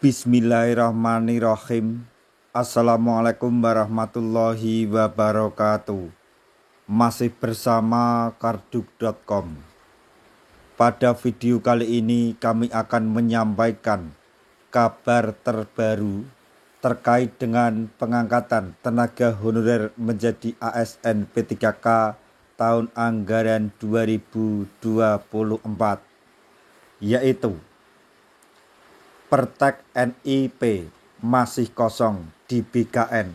Bismillahirrahmanirrahim. Assalamualaikum warahmatullahi wabarakatuh. Masih bersama karduk.com. Pada video kali ini kami akan menyampaikan kabar terbaru terkait dengan pengangkatan tenaga honorer menjadi ASN P3K tahun anggaran 2024, yaitu Pertek NIP masih kosong di BKN.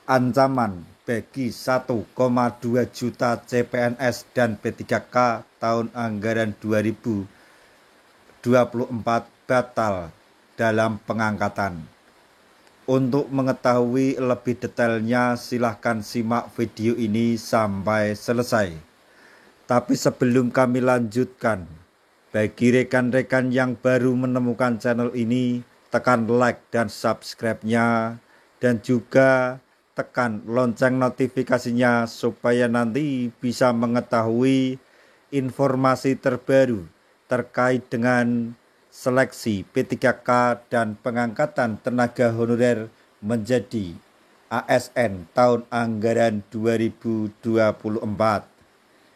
Ancaman bagi 1,2 juta CPNS dan P3K tahun anggaran 2024 batal dalam pengangkatan. Untuk mengetahui lebih detailnya silahkan simak video ini sampai selesai. Tapi sebelum kami lanjutkan, bagi rekan-rekan yang baru menemukan channel ini, tekan like dan subscribe-nya, dan juga tekan lonceng notifikasinya supaya nanti bisa mengetahui informasi terbaru terkait dengan seleksi P3K dan pengangkatan tenaga honorer menjadi ASN tahun anggaran 2024.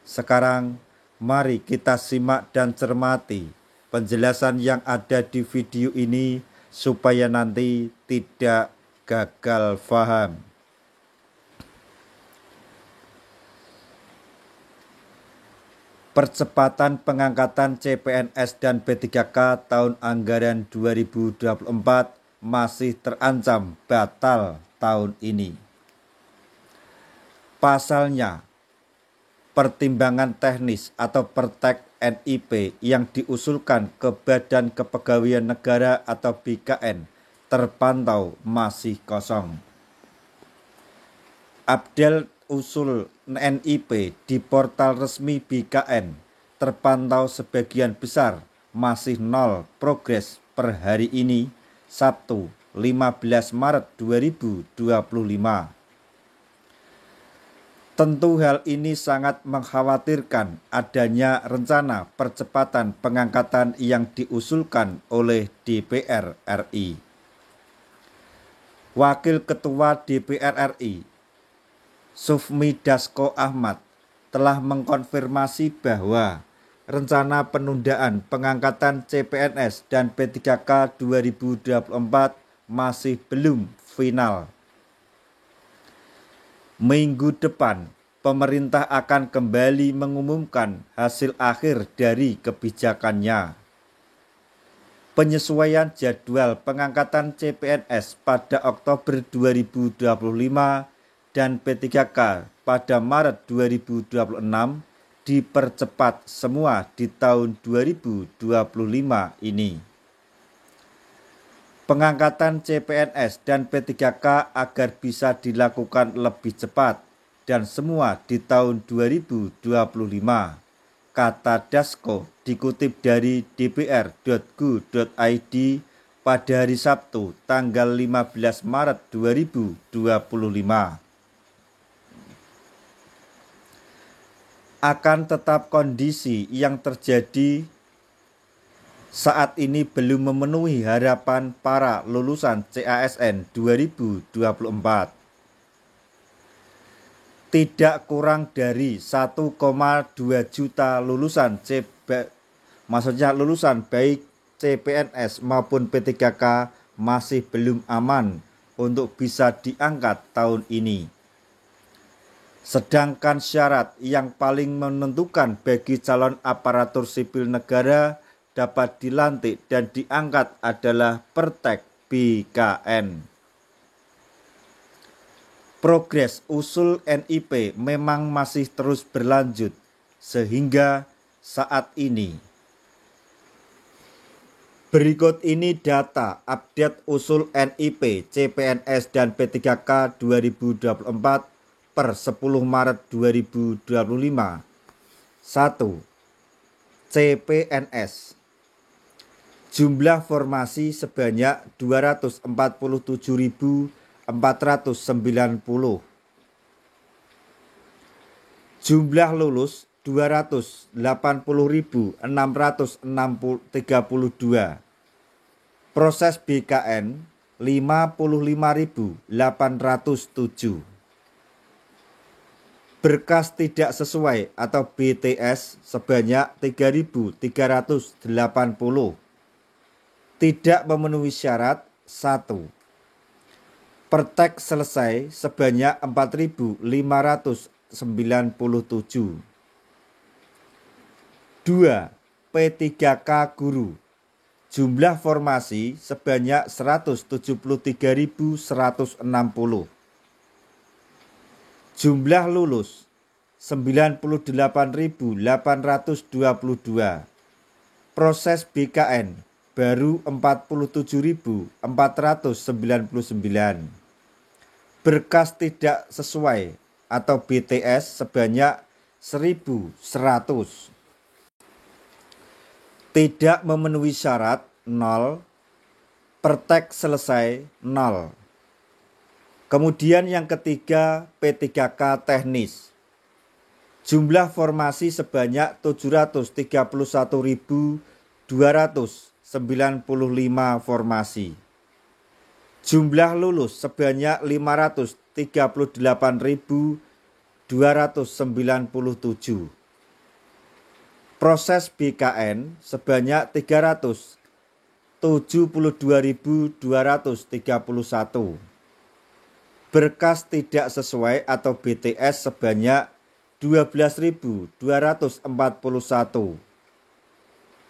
Sekarang mari kita simak dan cermati penjelasan yang ada di video ini supaya nanti tidak gagal paham. Percepatan pengangkatan CPNS dan P3K tahun anggaran 2024 masih terancam batal tahun ini. Pasalnya, pertimbangan teknis atau Pertek NIP yang diusulkan ke Badan Kepegawaian Negara atau BKN terpantau masih kosong. Update usul NIP di portal resmi BKN terpantau sebagian besar masih nol progres per hari ini, Sabtu 15 Maret 2025. Tentu hal ini sangat mengkhawatirkan adanya rencana percepatan pengangkatan yang diusulkan oleh DPR RI. Wakil Ketua DPR RI, Sufmi Dasko Ahmad, telah mengkonfirmasi bahwa rencana penundaan pengangkatan CPNS dan P3K 2024 masih belum final. Minggu depan, pemerintah akan kembali mengumumkan hasil akhir dari kebijakannya. Penyesuaian jadwal pengangkatan CPNS pada Oktober 2025 dan P3K pada Maret 2026 dipercepat semua di tahun 2025 ini. Pengangkatan CPNS dan P3K agar bisa dilakukan lebih cepat dan semua di tahun 2025, kata Dasko dikutip dari dpr.go.id pada hari Sabtu tanggal 15 Maret 2025. Akan tetap kondisi yang terjadi saat ini belum memenuhi harapan para lulusan CASN 2024. Tidak kurang dari 1,2 juta lulusan lulusan baik CPNS maupun P3K masih belum aman untuk bisa diangkat tahun ini. Sedangkan syarat yang paling menentukan bagi calon aparatur sipil negara dapat dilantik dan diangkat adalah Pertek BKN. Progres usul NIP memang masih terus berlanjut sehingga saat ini. Berikut ini data update usul NIP CPNS dan P3K 2024 per 10 Maret 2025. 1. CPNS. Jumlah formasi sebanyak 247.490. Jumlah lulus 280.632. Proses BKN 55.807. Berkas tidak sesuai atau BTS sebanyak 3.380. Tidak memenuhi syarat 1. Pertek selesai sebanyak 4.597. 2. P3K guru. Jumlah formasi sebanyak 173.160. Jumlah lulus 98.822. Proses BKN baru 47.499. Berkas tidak sesuai atau BTS sebanyak 1.100. Tidak memenuhi syarat 0. Pertek selesai 0. Kemudian yang ketiga, P3K teknis. Jumlah formasi sebanyak 731.295 formasi. Jumlah lulus sebanyak 538.297. Proses BKN sebanyak 372.231. Berkas tidak sesuai atau BTS sebanyak 12.241.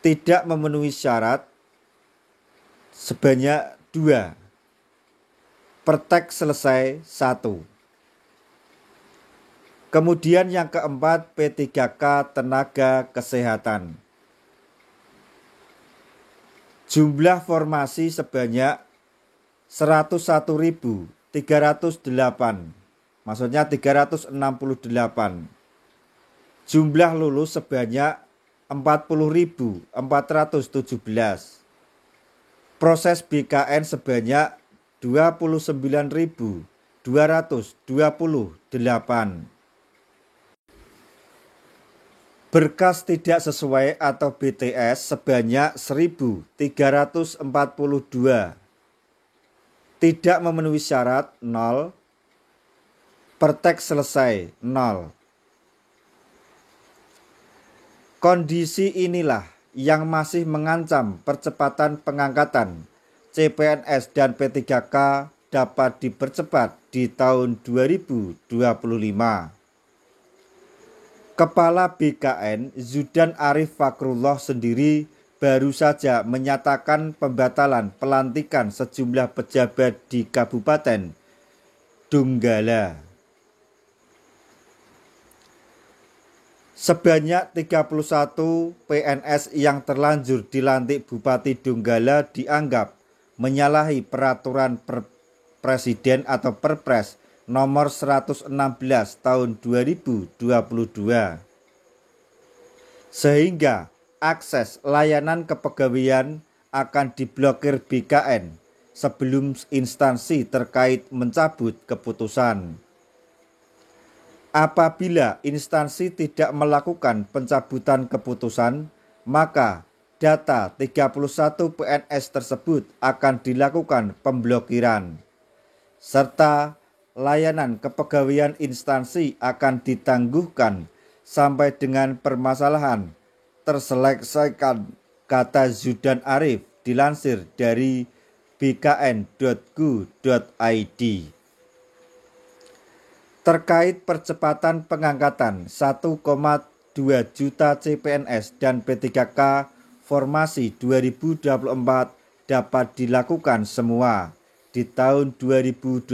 Tidak memenuhi syarat sebanyak 2. Pertek selesai 1. Kemudian yang keempat, P3K tenaga kesehatan. Jumlah formasi sebanyak 101.308. Maksudnya 368. Jumlah lulus sebanyak 40.417. Proses BKN sebanyak 29.228. Berkas tidak sesuai atau BTS sebanyak 1.342. Tidak memenuhi syarat 0. Pertek selesai 0. Kondisi inilah yang masih mengancam percepatan pengangkatan CPNS dan P3K dapat dipercepat di tahun 2025. Kepala BKN Zudan Arif Fakrullah sendiri baru saja menyatakan pembatalan pelantikan sejumlah pejabat di Kabupaten Donggala. Sebanyak 31 PNS yang terlanjur dilantik Bupati Donggala dianggap menyalahi peraturan Presiden atau Perpres nomor 116 tahun 2022. Sehingga akses layanan kepegawaian akan diblokir BKN sebelum instansi terkait mencabut keputusan. Apabila instansi tidak melakukan pencabutan keputusan, maka data 31 PNS tersebut akan dilakukan pemblokiran, serta layanan kepegawaian instansi akan ditangguhkan sampai dengan permasalahan terselesaikan, kata Zudan Arif dilansir dari bkn.go.id. Terkait percepatan pengangkatan 1,2 juta CPNS dan P3K formasi 2024 dapat dilakukan semua di tahun 2025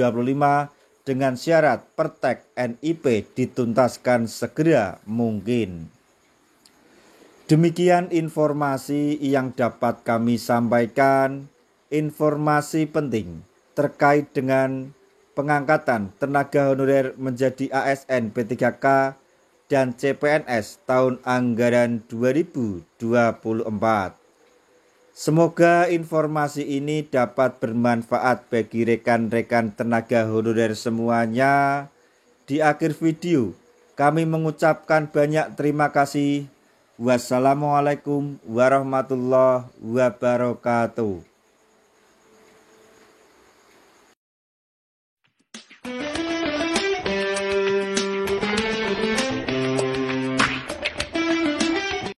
dengan syarat Pertek NIP dituntaskan segera mungkin. Demikian informasi yang dapat kami sampaikan. Informasi penting terkait dengan pengangkatan tenaga honorer menjadi ASN P3K dan CPNS tahun anggaran 2024. Semoga informasi ini dapat bermanfaat bagi rekan-rekan tenaga honorer semuanya. Di akhir video, kami mengucapkan banyak terima kasih. Wassalamualaikum warahmatullahi wabarakatuh.